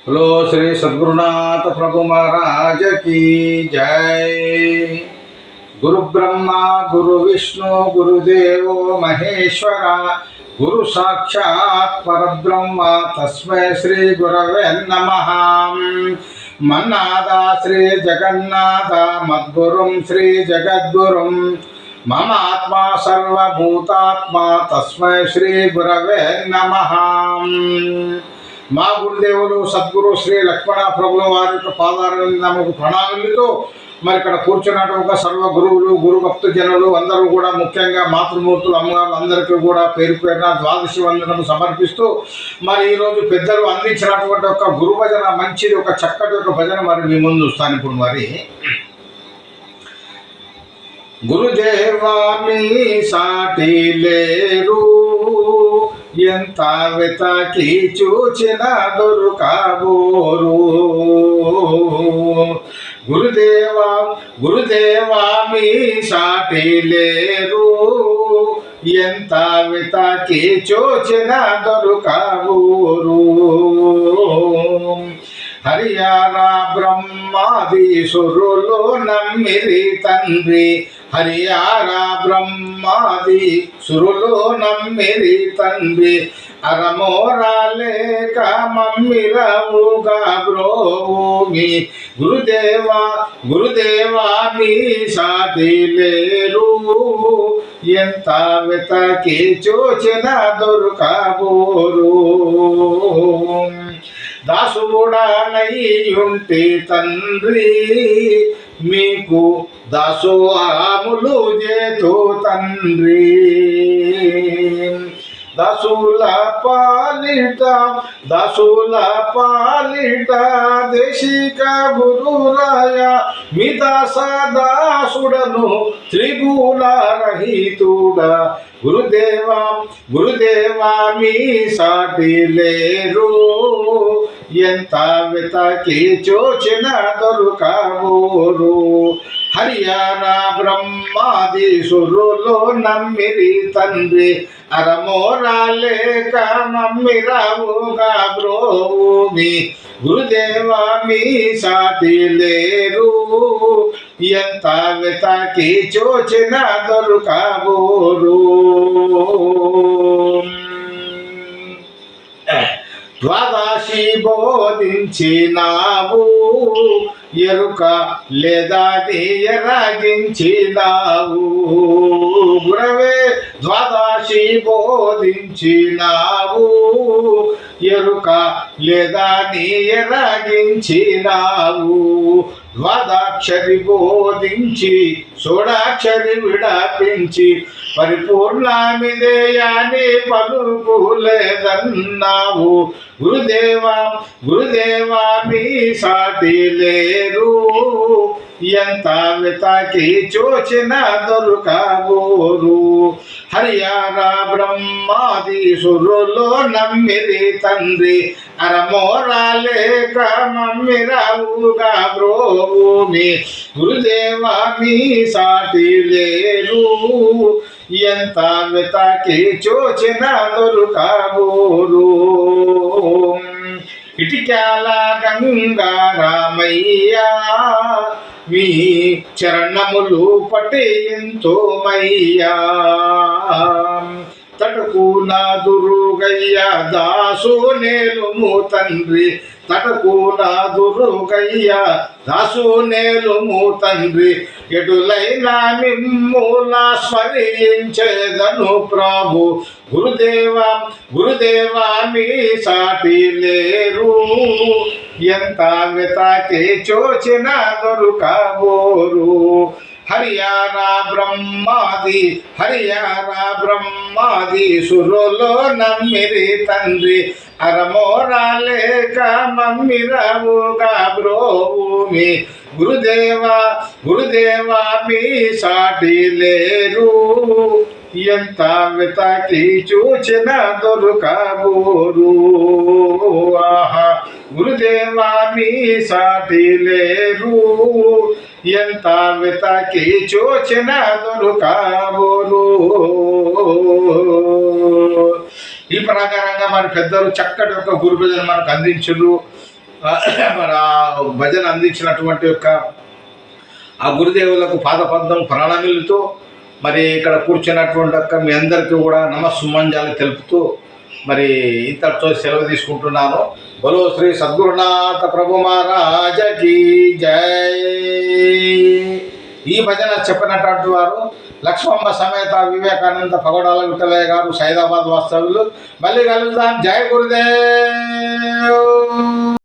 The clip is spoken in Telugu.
हेलो श्री सद्गुरुनाथ प्रभु महाराज की जय। गुरु ब्रह्मा गुरु विष्णु गुरुदेव महेश्वरा गुरु साक्षात् परब्रह्म तस्मै श्री गुरवे नमः। मन्नादा श्री जगन्नाथ मद्गुरुं श्री जगद्गुरुं मम आत्मा सर्वभूतात्मा तस्मै श्री गुरवे नमः। మా గురుదేవులు సద్గురు శ్రీ లక్ష్మణ ప్రభుల వారి యొక్క పాదాలను నమకు ప్రణాళికతో మరి ఇక్కడ కూర్చున్నటువంటి సర్వ గురువులు గురు భక్త జనులు అందరూ కూడా ముఖ్యంగా మాతృమూర్తులు అమ్మగారు అందరికీ కూడా పేరు పేరున ద్వాదశి వందనము సమర్పిస్తూ మరి ఈరోజు పెద్దలు అందించినటువంటి ఒక గురు భజన మంచిది ఒక చక్కటి ఒక భజన మరి మీ ముందు వస్తాను ఇప్పుడు మరి. గురుదేవా మీ సాటి లేరు ఎంత వెతకి చూచిన దొరకబోరు. గురుదేవా గురుదేవా మీ సాటి లేరు ఎంత వెతకి చూచిన దొరకబోరు. హరియారా బ్రహ్మాది సురులు నమ్మిరి తండ్రి హరియారా బ్రహ్మాది సురులు నమ్మిరి తండ్రి అరమోరాలేక మమ్మిరవుగా బ్రోమి. గురుదేవా గురుదేవా మీ సాటి లేరు ఎంత వెతకి చూచిన దొరకబోరు. దాసుడనయ్యుంటే తండ్రి మీకు దాసోహములు చేతు తండ్రి. దాసుల పాలిట దేశిక గురురాయ మీ దాసుడను త్రిగుణ రహితుడా. గురుదేవా గురుదేవా మీ సాటి లేరు ఎంత వెతకి చూచిన దొరకబోరు. హరియారా బ్రహ్మాది సురులు నమ్మిరి తండ్రి అరమోరాలేక మమ్మిరావుగా బ్రోమి. గురుదేవా మీ సాటి లేరు ఎంత వెతకి చూచిన దొరకబోరు. ద్వాదశి బోధించినావు ఎరుక లేదా ఎరగించినావు. గురవే ద్వాదశి బోధించినావు ఎరుక లేదా ఎరగించినావు. ద్వాదాక్షరి బోధించి షోడాక్షరి విడాపించి పరిపూర్ణమిదేయాని పలుకులేదన్నావు. గురుదేవా గురుదేవా మీ సాటి లేరు ఎంత వెతకి చూచిన దొరకబోరు. హరియారా బ్రహ్మాది సురులు నమ్మిరి తండ్రి అరమోరాలేక మమ్మిరావుగా బ్రోమి. గురుదేవా మీ సాటి లేరు ఎంత వెతకి చూచిన దొరకబోరు. ఇటికాల గంగారామయ్యా మీ చరణములు పట్టేయంతో మయ్యా. తటకు నాదురుగయ్య దాసు నేలుము తండ్రి తటకు నాదురుగయ్య దాసు నేలుము తండ్రి. ఎటులైనా మిమ్ముల స్మరించేదను ప్రభు. గురుదేవా గురుదేవా మీ సాటి లేరు ఎంత వెతకి చూచిన దొరకబోరు. హరియారా బ్రహ్మాది సురులు నమ్మిరి తండ్రి అరమోరాలేక మమ్మిరవుగా బ్రోమి. గురుదేవా గురుదేవా మీ సాటి లేరు ఎంత వెతకి చూచిన దొరకబోరు. ఆహా గురుదేవా మీ సాటి లేరు ఎంత వెతకి చూచిన దొరకబోరు. ఈ ప్రకారంగా మన పెద్దలు చక్కటి ఒక గురు పూజను మనకు అందించరు. మన భజన అందించినటువంటి యొక్క ఆ గురుదేవులకు పాదపద్మం ప్రణమిలుతూ మరి ఇక్కడ కూర్చున్నటువంటి యొక్క మీ అందరికీ కూడా నమస్సుమంజాలు తెలుపుతూ మరి ఇంతటితో సెలవు తీసుకుంటున్నాను. బలో శ్రీ సద్గురునాథ ప్రభు మహారాజకి జై. ఈ భజన చెప్పినటువంటి వారు లక్ష్మమ్మ సమేత వివేకానంద పగడాల విఠలయ్య గారు, సైదాబాద్ వాస్తవ్యులు. మళ్ళీ కలుద్దాం. జై గురుదేవ్.